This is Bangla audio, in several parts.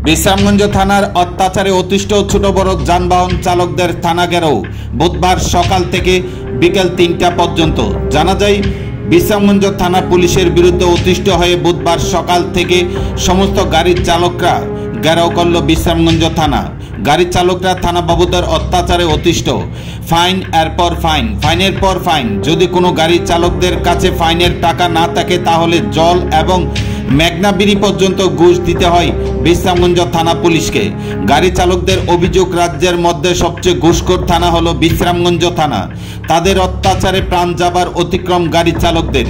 বিশ্রামগঞ্জ থানার অত্যাচারে অতিষ্ঠ ছোট বড় যানবাহন চালকদের থানা ঘেরাও বুধবার সকাল থেকে বিকেল ৩টা পর্যন্ত। জানা যায়, বিশ্রামগঞ্জ থানা পুলিশের বিরুদ্ধে অতিষ্ঠ হয়ে বুধবার সকাল থেকে সমস্ত গাড়ির চালকরা ঘেরাও করল বিশ্রামগঞ্জ থানা। গাড়ি চালকরা থানা বাবুদের অত্যাচারে অতিষ্ঠ। ফাইন এর পর ফাইন, ফাইনের পর ফাইন। যদি কোনো গাড়ি চালকদের কাছে ফাইনের টাকা না থাকে তাহলে জল এবং মেঘনা বিড়ি পর্যন্ত ঘুষ দিতে হয় বিশ্রামগঞ্জ থানা পুলিশকে। গাড়ি চালকদের অভিযোগ, রাজ্যের মধ্যে সবচেয়ে ঘুষখোর থানা হলো বিশ্রামগঞ্জ থানা। তাদের অত্যাচারে প্রাণ যাবার অতিক্রম গাড়ি চালকদের।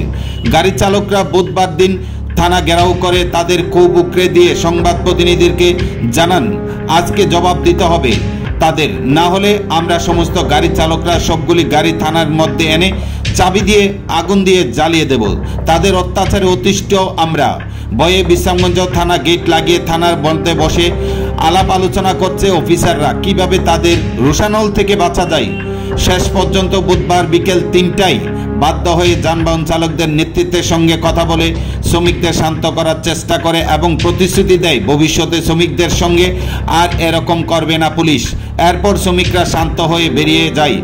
গাড়ি চালকরা বুধবার দিন থানা ঘেরাও করে তাদের ক্ষোভ উকরে দিয়ে সংবাদ প্রতিনিধিকে জানান, আজকে জবাব দিতে হবে তাদের, না হলে আমরা সমস্ত গাড়ি চালকরা সবগুলি গাড়ি থানার মধ্যে এনে চাবি দিয়ে আগুন দিয়ে জ্বালিয়ে দেব। তাদের অত্যাচারে অতিষ্ঠ আমরা। ভয়ে বিশ্রামগঞ্জ থানা গেট লাগিয়ে থানার মধ্যে বসে আলাপ আলোচনা করছে অফিসাররা, কিভাবে তাদের রোষানল থেকে বাঁচা যায়। শেষ পর্যন্ত বুধবার বিকেল ৩টায় বাধ্য হয়ে যানবাহন চালকদের নেতৃত্বের সঙ্গে কথা বলে শ্রমিকদের শান্ত করার চেষ্টা করে এবং প্রতিশ্রুতি দেয় ভবিষ্যতে শ্রমিকদের সঙ্গে আর এরকম করবে না পুলিশ। এরপর শ্রমিকরা শান্ত হয়ে বেরিয়ে যায়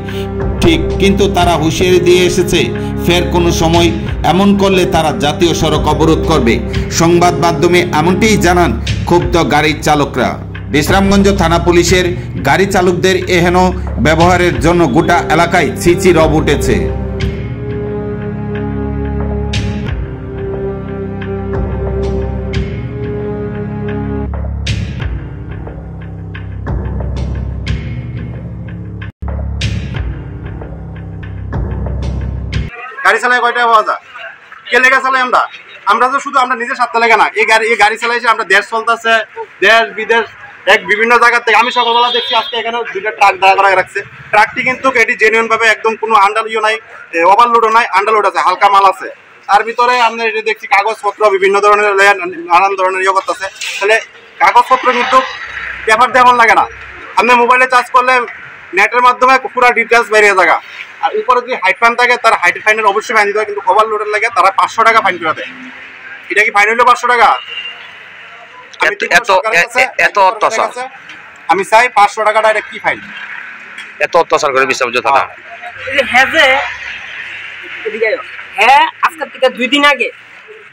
ঠিক, কিন্তু তারা হুঁশিয়ারি দিয়ে এসেছে ফের কোনো সময় এমন করলে তারা জাতীয় সড়ক অবরোধ করবে। সংবাদ মাধ্যমে এমনটিই জানান ক্ষুব্ধ গাড়ির চালকরা। বিশ্রামগঞ্জ থানা পুলিশের গাড়ি চালকদের এহেন ব্যবহারের জন্য গোটা এলাকায় ছিছি রব উঠেছে। গাড়ি চালাই কয়টা পাওয়া যায়, কে লেগে চালাই আমরা তো শুধু আমরা নিজের স্বার্থ লেগে না, এই গাড়ি চালাইছে আমরা দেশ চলতেছে, দেশ বিদেশ বিভিন্ন জায়গা থেকে। আমি সকালবেলা দেখছি আজকে এখানে দুইটা ট্রাক দাঁড়া করা রাখছে। ট্রাকটি কিন্তু এটি জেনুইন ভাবে একদম কোনো আন্ডারলোড নাই, ওভারলোডও নাই, আন্ডারলোড আছে, হালকা মাল আছে। তার ভিতরে আমরা এটি দেখছি কাগজপত্র বিভিন্ন ধরনের নানান ধরনের ইয়ে করতেছে। তাহলে কাগজপত্র কিন্তু পেপার তেমন লাগে না, আপনি মোবাইলে চার্জ করলে নেটের মাধ্যমে পুরো ডিটেলস বেরিয়ে যাবে। আর উপরে যদি হাইট ফাইন থাকে তার হাইট ফাইনের অবশ্যই ফাইন দিতে হয়, কিন্তু ওভারলোডের লাগে তারা 500 টাকা ফাইন করে দেয়। এটা কি ফাইন হইলো 500 টাকা? আমি চাই 500 টাকাটা এটা কি ফাইন, এত অত্যাচার করে বিশ্রামগঞ্জ থানা। হ্যাঁ, আজকের থেকে 2 দিন আগে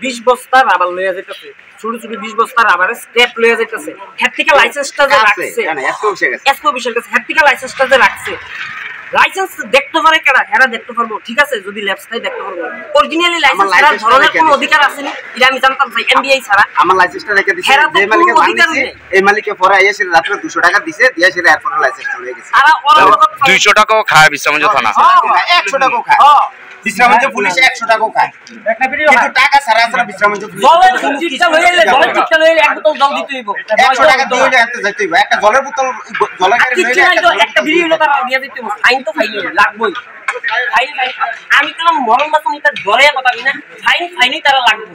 20 বস্তা রাবার লইয়া যাইতেছে, ছোট ছোট 20 বস্তা রাবারের স্টেপ লইয়া যাইতেছে। হেড থেকে লাইসেন্সটা যে রাখছে, এসকো বিশের কাছে হেড থেকে লাইসেন্সটা যে রাখছে, লাইসেন্স দেখতে পারে কেডা? হেরা দেখতে পারবো, ঠিক আছে, যদি ল্যাপসটাই দেখতে পারবো। অরিজিনালি লাইসেন্স ছাড়া ধরনের কোনো অধিকার আছে না, এটা আমি জানতাম ভাই। এমবিআই ছাড়া আমার লাইসেন্সটা রেখে দিছে, যে মালিকে ভাঙিছে এই মালিকে পরে আইছে রাতে 200 টাকা দিছে, দিয়া সেটা এরপর লাইসেন্সটা হয়ে গেছে। আর 200 টাকাও খায় বিশ্রামগঞ্জ থানা, 100 টাকাও খায় বিশ্রামগঞ্জ পুলিশ, 100 টাকাও খায়, কিন্তু টাকা ছাড়া ছাড়া বিশ্রামগঞ্জ পুলিশ জলের চিটটা লইলে এক বোতল জল দিতে হইব, 100 টাকা দিয়ে আনতে যাইতে হইব। একটা জলের বোতল জলের গাড়ি লইলে একটা বিড়ি হলো তার দিয়ে দিতে হইব। ফাইন তো ফাইন লাগবেই, ফাইন। আমি কেন মরণ বাঁচানি তার ঘরে কথা বলি না, ফাইনই তারা লাগবে।